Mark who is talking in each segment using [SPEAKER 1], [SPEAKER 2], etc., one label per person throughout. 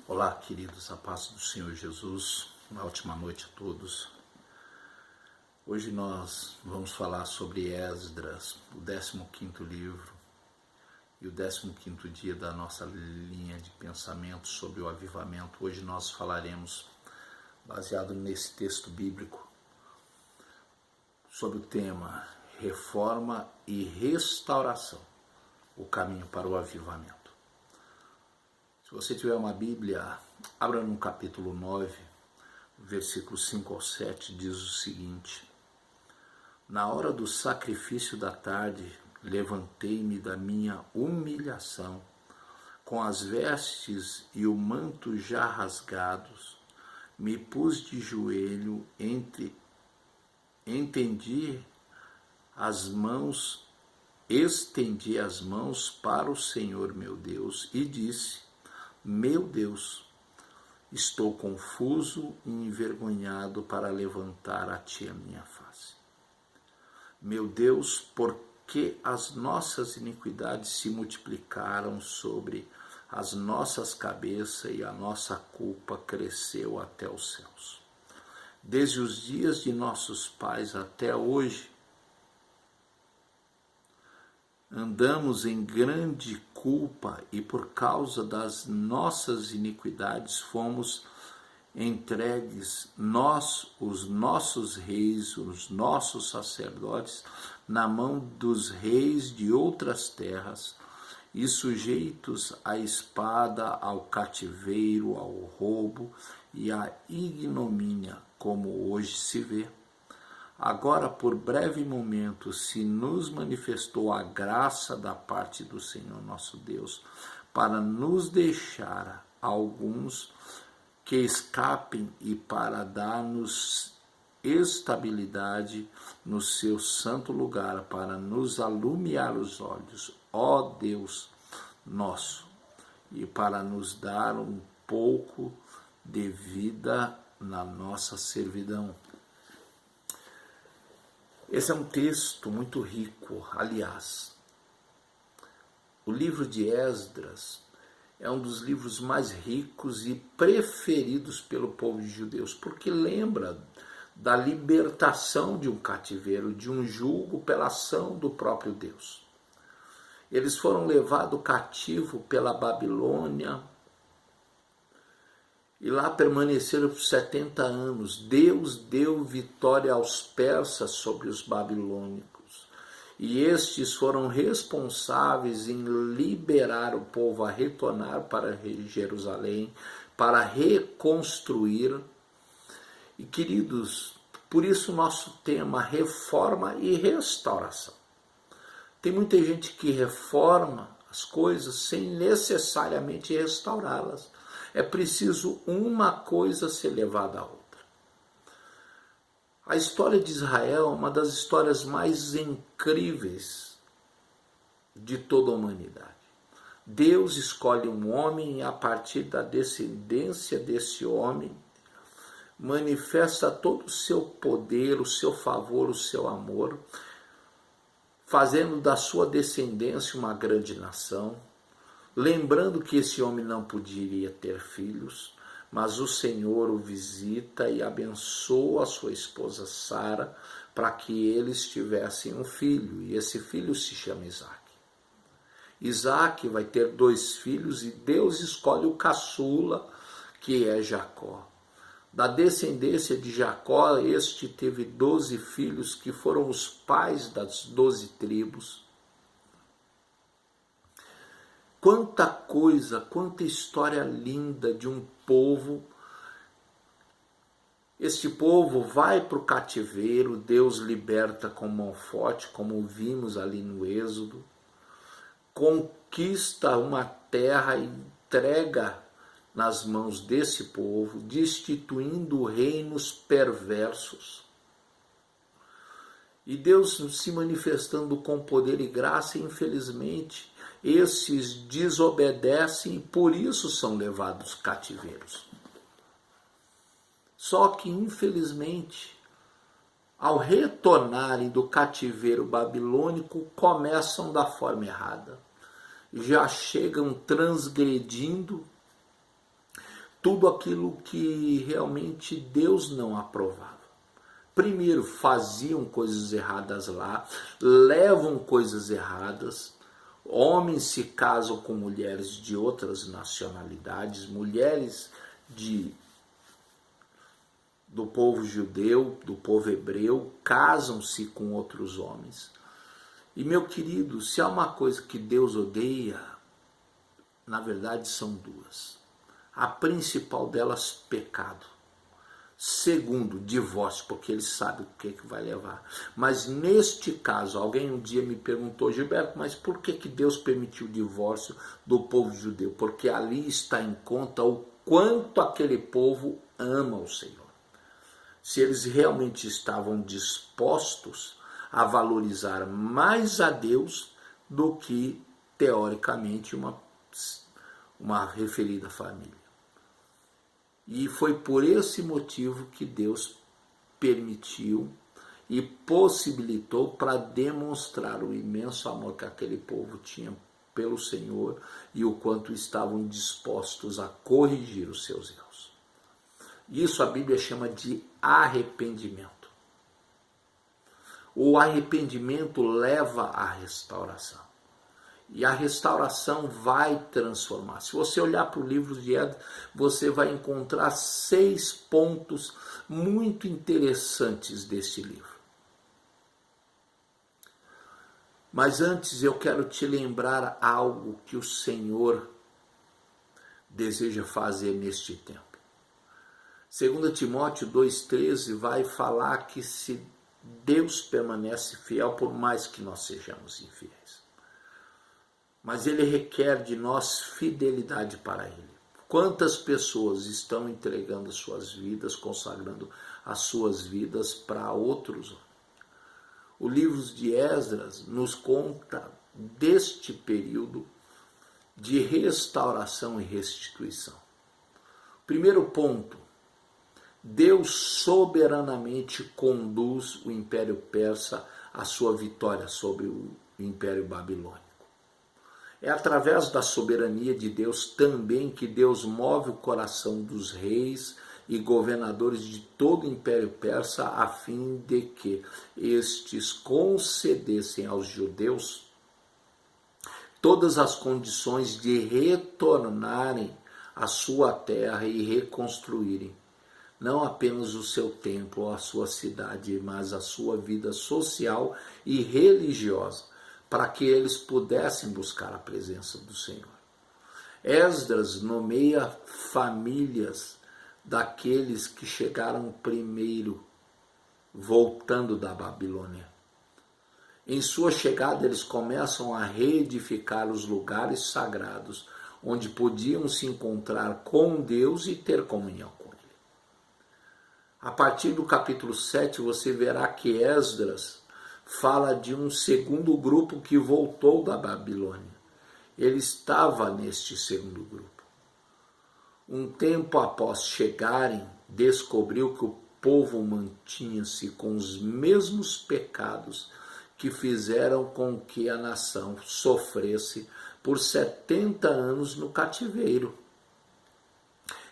[SPEAKER 1] Olá, queridos, a paz do Senhor Jesus, uma ótima noite a todos. Hoje nós vamos falar sobre Esdras, o 15º livro e o 15º dia da nossa linha de pensamento sobre o avivamento. Hoje nós falaremos, baseado nesse texto bíblico, sobre o tema Reforma e Restauração, o caminho para o avivamento. Se você tiver uma Bíblia, abra no capítulo 9, versículos 5 ao 7, diz o seguinte: Na hora do sacrifício da tarde, levantei-me da minha humilhação, com as vestes e o manto já rasgados, me pus de joelho, estendi as mãos para o Senhor meu Deus e disse: Meu Deus, estou confuso e envergonhado para levantar a ti a minha face. Meu Deus, por que as nossas iniquidades se multiplicaram sobre as nossas cabeças e a nossa culpa cresceu até os céus? Desde os dias de nossos pais até hoje, andamos em grande culpa e por causa das nossas iniquidades fomos entregues, os nossos reis, os nossos sacerdotes, na mão dos reis de outras terras e sujeitos à espada, ao cativeiro, ao roubo e à ignomínia, como hoje se vê. Agora, por breve momento, se nos manifestou a graça da parte do Senhor nosso Deus, para nos deixar alguns que escapem e para dar-nos estabilidade no seu santo lugar, para nos alumiar os olhos, ó Deus nosso, e para nos dar um pouco de vida na nossa servidão. Esse é um texto muito rico. Aliás, o livro de Esdras é um dos livros mais ricos e preferidos pelo povo de judeus, porque lembra da libertação de um cativeiro, de um jugo pela ação do próprio Deus. Eles foram levados cativo pela Babilônia e lá permaneceram por 70 anos. Deus deu vitória aos persas sobre os babilônicos. E estes foram responsáveis em liberar o povo a retornar para Jerusalém, para reconstruir. E queridos, por isso nosso tema, reforma e restauração. Tem muita gente que reforma as coisas sem necessariamente restaurá-las. É preciso uma coisa ser levada à outra. A história de Israel é uma das histórias mais incríveis de toda a humanidade. Deus escolhe um homem e a partir da descendência desse homem manifesta todo o seu poder, o seu favor, o seu amor, fazendo da sua descendência uma grande nação. Lembrando que esse homem não poderia ter filhos, mas o Senhor o visita e abençoa a sua esposa Sara para que eles tivessem um filho, e esse filho se chama Isaac. Isaac vai ter 2 filhos e Deus escolhe o caçula, que é Jacó. Da descendência de Jacó, este teve 12 filhos, que foram os pais das 12 tribos. Quanta coisa, quanta história linda de um povo. Este povo vai para o cativeiro, Deus liberta com mão forte, como vimos ali no Êxodo. Conquista uma terra e entrega nas mãos desse povo, destituindo reinos perversos. E Deus se manifestando com poder e graça, infelizmente, esses desobedecem e por isso são levados cativeiros. Só que, infelizmente, ao retornarem do cativeiro babilônico, começam da forma errada. Já chegam transgredindo tudo aquilo que realmente Deus não aprovava. Primeiro, faziam coisas erradas lá, levam coisas erradas, homens se casam com mulheres de outras nacionalidades, mulheres do povo judeu, do povo hebreu, casam-se com outros homens. E meu querido, se há uma coisa que Deus odeia, na verdade são duas. A principal delas, pecado. Segundo, divórcio, porque ele sabe o que vai levar. Mas neste caso, alguém um dia me perguntou, Gilberto, mas por que Deus permitiu o divórcio do povo judeu? Porque ali está em conta o quanto aquele povo ama o Senhor. Se eles realmente estavam dispostos a valorizar mais a Deus do que, teoricamente, uma referida família. E foi por esse motivo que Deus permitiu e possibilitou para demonstrar o imenso amor que aquele povo tinha pelo Senhor e o quanto estavam dispostos a corrigir os seus erros. Isso a Bíblia chama de arrependimento. O arrependimento leva à restauração. E a restauração vai transformar. Se você olhar para o livro de Esdras, você vai encontrar 6 pontos muito interessantes desse livro. Mas antes eu quero te lembrar algo que o Senhor deseja fazer neste tempo. 2 Timóteo 2,13 vai falar que se Deus permanece fiel por mais que nós sejamos infiéis. Mas ele requer de nós fidelidade para ele. Quantas pessoas estão entregando as suas vidas, consagrando as suas vidas para outros? O livro de Esdras nos conta deste período de restauração e restituição. Primeiro ponto, Deus soberanamente conduz o Império Persa à sua vitória sobre o Império Babilônico. É através da soberania de Deus também que Deus move o coração dos reis e governadores de todo o Império Persa a fim de que estes concedessem aos judeus todas as condições de retornarem à sua terra e reconstruírem não apenas o seu templo ou a sua cidade, mas a sua vida social e religiosa, para que eles pudessem buscar a presença do Senhor. Esdras nomeia famílias daqueles que chegaram primeiro, voltando da Babilônia. Em sua chegada, eles começam a reedificar os lugares sagrados, onde podiam se encontrar com Deus e ter comunhão com Ele. A partir do capítulo 7, você verá que Esdras fala de um segundo grupo que voltou da Babilônia. Ele estava neste segundo grupo. Um tempo após chegarem, descobriu que o povo mantinha-se com os mesmos pecados que fizeram com que a nação sofresse por 70 anos no cativeiro.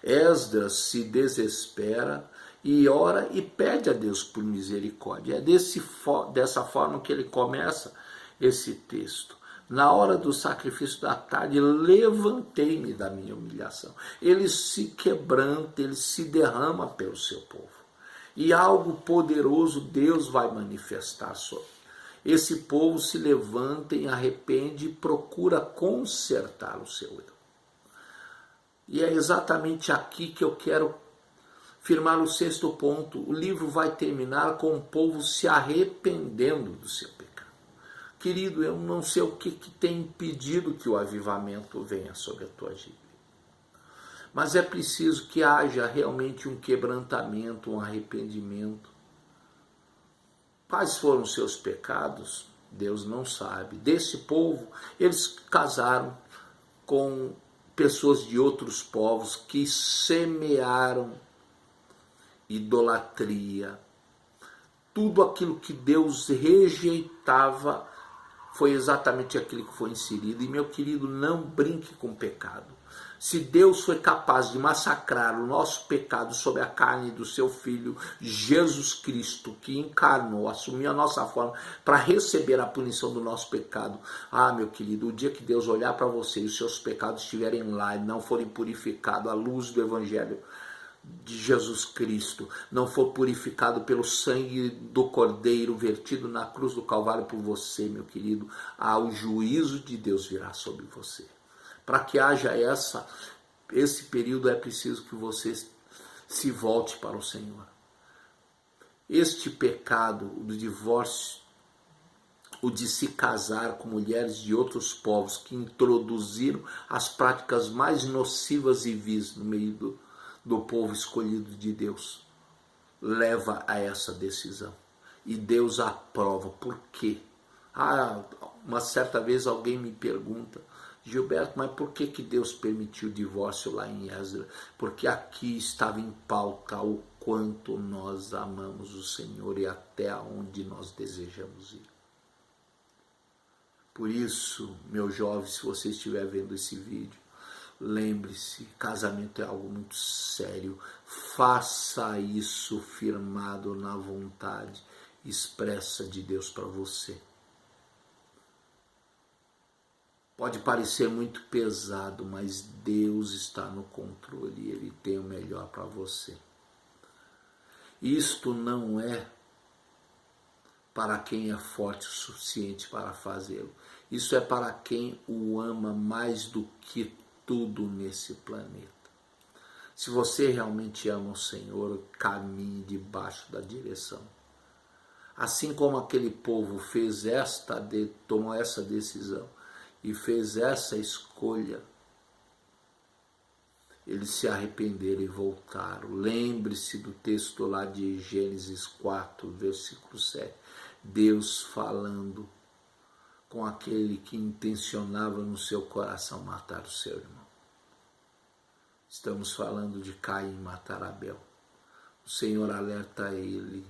[SPEAKER 1] Esdras se desespera e ora e pede a Deus por misericórdia. É dessa forma que ele começa esse texto. Na hora do sacrifício da tarde, levantei-me da minha humilhação. Ele se quebranta, ele se derrama pelo seu povo. E algo poderoso Deus vai manifestar sobre. Esse povo se levanta e arrepende e procura consertar o seu erro. E é exatamente aqui que eu quero firmar o 6º ponto. O livro vai terminar com o povo se arrependendo do seu pecado. Querido, eu não sei o que tem impedido que o avivamento venha sobre a tua vida. Mas é preciso que haja realmente um quebrantamento, um arrependimento. Quais foram os seus pecados? Deus não sabe. Desse povo, eles casaram com pessoas de outros povos que semearam idolatria. Tudo aquilo que Deus rejeitava foi exatamente aquilo que foi inserido. E meu querido, não brinque com o pecado. Se Deus foi capaz de massacrar o nosso pecado sobre a carne do seu Filho, Jesus Cristo, que encarnou, assumiu a nossa forma para receber a punição do nosso pecado. Ah, meu querido, o dia que Deus olhar para você e os seus pecados estiverem lá e não forem purificados à luz do Evangelho de Jesus Cristo, não for purificado pelo sangue do Cordeiro vertido na cruz do Calvário por você, meu querido, o juízo de Deus virá sobre você. Para que haja esse período é preciso que você se volte para o Senhor. Este pecado, o do divórcio, o de se casar com mulheres de outros povos que introduziram as práticas mais nocivas e vis no meio do povo escolhido de Deus, leva a essa decisão. E Deus aprova. Por quê? Uma certa vez alguém me pergunta: Gilberto, mas por que Deus permitiu o divórcio lá em Esdras? Porque aqui estava em pauta o quanto nós amamos o Senhor e até onde nós desejamos ir. Por isso, meu jovem, se você estiver vendo esse vídeo, lembre-se, casamento é algo muito sério. Faça isso firmado na vontade expressa de Deus para você. Pode parecer muito pesado, mas Deus está no controle e Ele tem o melhor para você. Isto não é para quem é forte o suficiente para fazê-lo. Isso é para quem o ama mais do que tudo nesse planeta. Se você realmente ama o Senhor, caminhe debaixo da direção. Assim como aquele povo tomou essa decisão e fez essa escolha, eles se arrependeram e voltaram. Lembre-se do texto lá de Gênesis 4, versículo 7. Deus falando com aquele que intencionava no seu coração matar o seu irmão. Estamos falando de Caim matar Abel. O Senhor alerta ele: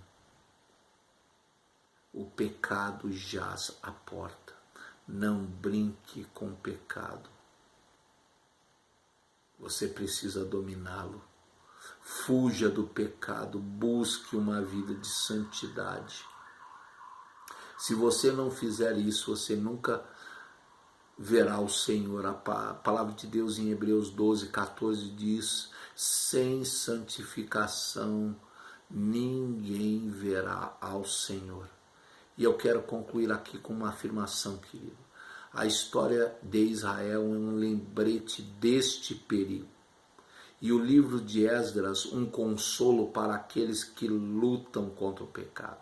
[SPEAKER 1] o pecado jaz à porta. Não brinque com o pecado. Você precisa dominá-lo. Fuja do pecado, busque uma vida de santidade. Se você não fizer isso, você nunca verá o Senhor. A palavra de Deus em Hebreus 12, 14 diz: sem santificação ninguém verá ao Senhor. E eu quero concluir aqui com uma afirmação, querido. A história de Israel é um lembrete deste perigo. E o livro de Esdras, um consolo para aqueles que lutam contra o pecado.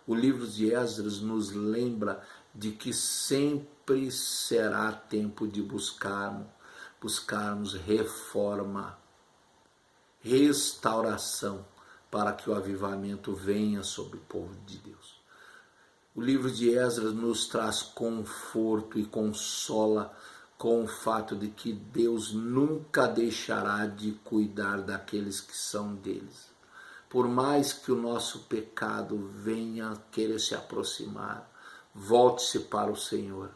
[SPEAKER 1] O livro de Esdras nos lembra de que sempre será tempo de buscarmos reforma, restauração, para que o avivamento venha sobre o povo de Deus. O livro de Esdras nos traz conforto e consola com o fato de que Deus nunca deixará de cuidar daqueles que são deles. Por mais que o nosso pecado venha querer se aproximar, volte-se para o Senhor.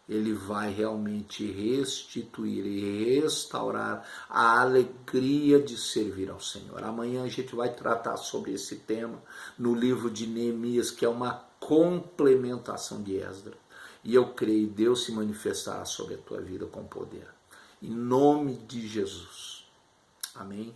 [SPEAKER 1] Ele vai realmente restituir e restaurar a alegria de servir ao Senhor. Amanhã a gente vai tratar sobre esse tema no livro de Neemias, que é uma complementação de Esdras. E eu creio que Deus se manifestará sobre a tua vida com poder. Em nome de Jesus. Amém.